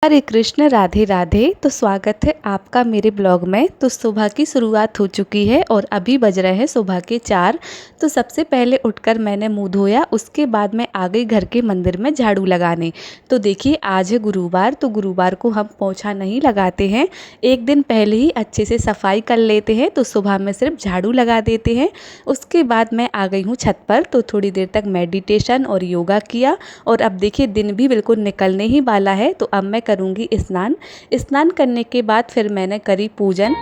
हरे कृष्ण, राधे राधे। तो स्वागत है आपका मेरे ब्लॉग में। तो सुबह की शुरुआत हो चुकी है और अभी बज रहे हैं सुबह के 4। तो सबसे पहले उठकर मैंने मुंह धोया, उसके बाद मैं आ गई घर के मंदिर में झाड़ू लगाने। तो देखिए आज है गुरुवार, तो गुरुवार को हम पोछा नहीं लगाते हैं, एक दिन पहले ही अच्छे से सफाई कर लेते हैं। तो सुबह में सिर्फ झाड़ू लगा देते हैं। उसके बाद मैं आ गई हूँ छत पर, तो थोड़ी देर तक मेडिटेशन और योगा किया। और अब देखिए दिन भी बिल्कुल निकलने ही वाला है, तो अब मैं करूँगी स्नान। स्नान करने के बाद फिर मैंने करी पूजन।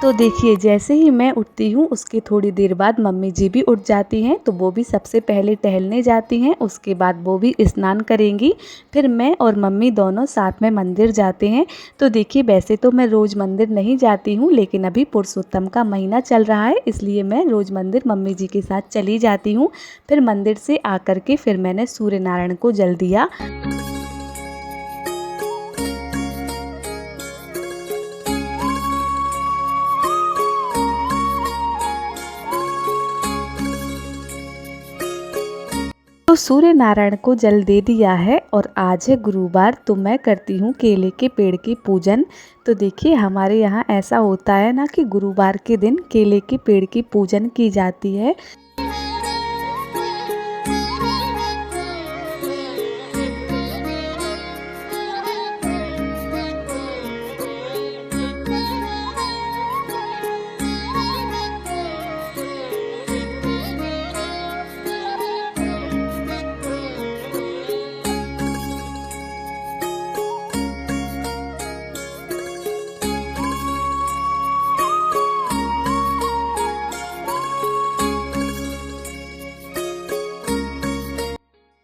तो देखिए जैसे ही मैं उठती हूँ उसके थोड़ी देर बाद मम्मी जी भी उठ जाती हैं, तो वो भी सबसे पहले टहलने जाती हैं। उसके बाद वो भी स्नान करेंगी, फिर मैं और मम्मी दोनों साथ में मंदिर जाते हैं। तो देखिए वैसे तो मैं रोज़ मंदिर नहीं जाती हूँ, लेकिन अभी पुरुषोत्तम का महीना चल रहा है, इसलिए मैं रोज़ मंदिर मम्मी जी के साथ चली जाती हूँ। फिर मंदिर से आकर के फिर मैंने सूर्य नारायण को जल दिया। तो सूर्य नारायण को जल दे दिया है और आज है गुरुवार, तो मैं करती हूँ केले के पेड़ की पूजन। तो देखिए हमारे यहाँ ऐसा होता है ना कि गुरुवार के दिन केले के पेड़ की पूजन की जाती है।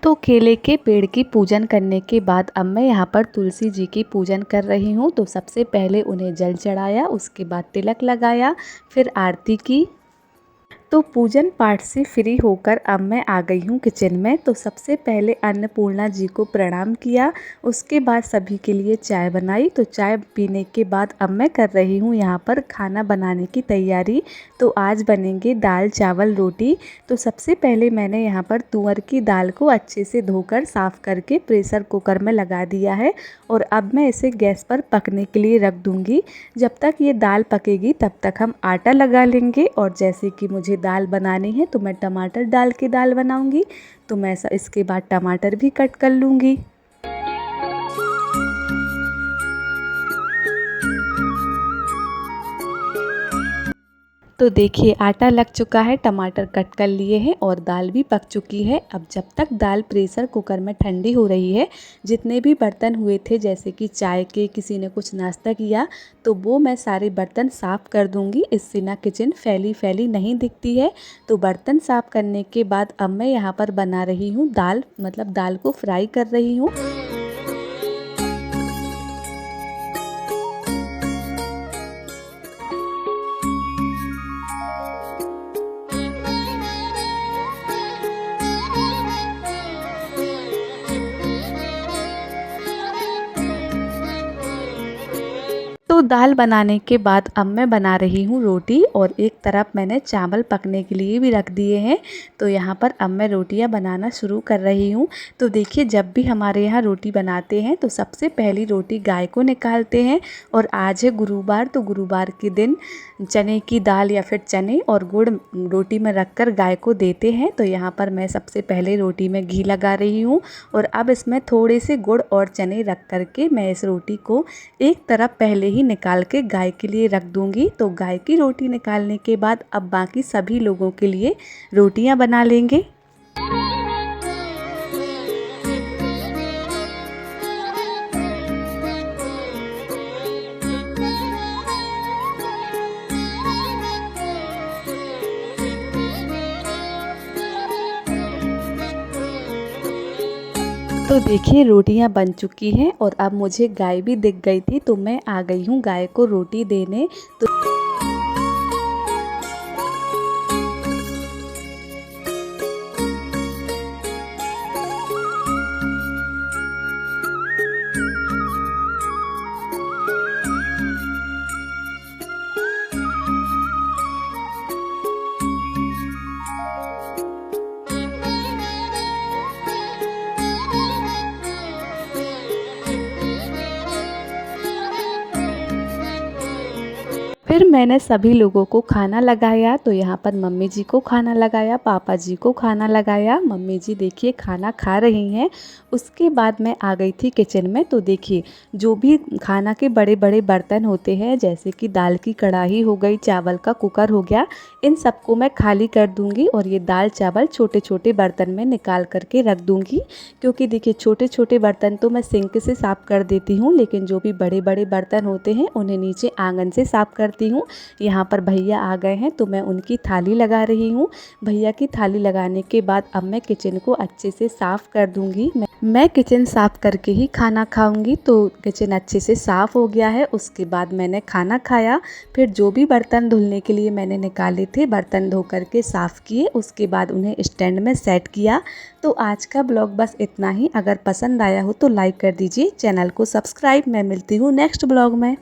तो केले के पेड़ की पूजन करने के बाद अब मैं यहाँ पर तुलसी जी की पूजन कर रही हूँ। तो सबसे पहले उन्हें जल चढ़ाया, उसके बाद तिलक लगाया, फिर आरती की। तो पूजन पाठ से फ्री होकर अब मैं आ गई हूँ किचन में। तो सबसे पहले अन्नपूर्णा जी को प्रणाम किया, उसके बाद सभी के लिए चाय बनाई। तो चाय पीने के बाद अब मैं कर रही हूँ यहाँ पर खाना बनाने की तैयारी। तो आज बनेंगे दाल चावल रोटी। तो सबसे पहले मैंने यहाँ पर तुअर की दाल को अच्छे से धोकर साफ़ करके प्रेशर कुकर में लगा दिया है और अब मैं इसे गैस पर पकने के लिए रख दूँगी। जब तक ये दाल पकेगी तब तक हम आटा लगा लेंगे। और जैसे कि मुझे दाल बनानी है तो मैं टमाटर डाल के दाल बनाऊंगी, तो मैं इसके बाद टमाटर भी कट कर लूँगी। तो देखिए आटा लग चुका है, टमाटर कट कर लिए हैं और दाल भी पक चुकी है। अब जब तक दाल प्रेशर कुकर में ठंडी हो रही है, जितने भी बर्तन हुए थे जैसे कि चाय के, किसी ने कुछ नाश्ता किया, तो वो मैं सारे बर्तन साफ़ कर दूंगी। इससे ना किचन फैली फैली नहीं दिखती है। तो बर्तन साफ़ करने के बाद अब मैं यहाँ पर बना रही हूँ दाल, मतलब दाल को फ्राई कर रही हूँ। तो दाल बनाने के बाद अब मैं बना रही हूँ रोटी और एक तरफ मैंने चावल पकने के लिए भी रख दिए हैं। तो यहाँ पर अब मैं रोटियाँ बनाना शुरू कर रही हूँ। तो देखिए जब भी हमारे यहाँ रोटी बनाते हैं तो सबसे पहली रोटी गाय को निकालते हैं। और आज है गुरुवार, तो गुरुवार के दिन चने की दाल या फिर चने और गुड़ रोटी में रखकर गाय को देते हैं। तो यहाँ पर मैं सबसे पहले रोटी में घी लगा रही हूँ और अब इसमें थोड़े से गुड़ और चने रख करके मैं इस रोटी को एक तरफ पहले ही निकाल के गाय के लिए रख दूंगी। तो गाय की रोटी निकालने के बाद अब बाकी सभी लोगों के लिए रोटियां बना लेंगे। तो तो देखिए रोटियां बन चुकी हैं और अब मुझे गाय भी दिख गई थी, तो मैं आ गई हूँ गाय को रोटी देने। तो फिर मैंने सभी लोगों को खाना लगाया। तो यहाँ पर मम्मी जी को खाना लगाया, पापा जी को खाना लगाया। मम्मी जी देखिए खाना खा रही हैं। उसके बाद मैं आ गई थी किचन में। तो देखिए जो भी खाना के बड़े बड़े बर्तन होते हैं, जैसे कि दाल की कढ़ाई हो गई, चावल का कुकर हो गया, इन सबको मैं खाली कर दूंगी और ये दाल चावल छोटे छोटे बर्तन में निकाल करके रख दूंगी। क्योंकि देखिए छोटे छोटे बर्तन तो मैं सिंक से साफ़ कर देती हूँ, लेकिन जो भी बड़े बड़े बर्तन होते हैं उन्हें नीचे आंगन से साफ़ करती हूँ। यहाँ पर भैया आ गए हैं तो मैं उनकी थाली लगा रही हूँ। भैया की थाली लगाने के बाद अब मैं किचन को अच्छे से साफ़ कर दूंगी। मैं किचन साफ़ करके ही खाना खाऊंगी। तो किचन अच्छे से साफ़ हो गया है। उसके बाद मैंने खाना खाया। फिर जो भी बर्तन धुलने के लिए मैंने निकाले थे, बर्तन धो करके साफ़ किए। उसके बाद उन्हें स्टैंड में सेट किया। तो आज का ब्लॉग बस इतना ही। अगर पसंद आया हो तो लाइक कर दीजिए, चैनल को सब्सक्राइब। मैं मिलती हूँ नेक्स्ट ब्लॉग में।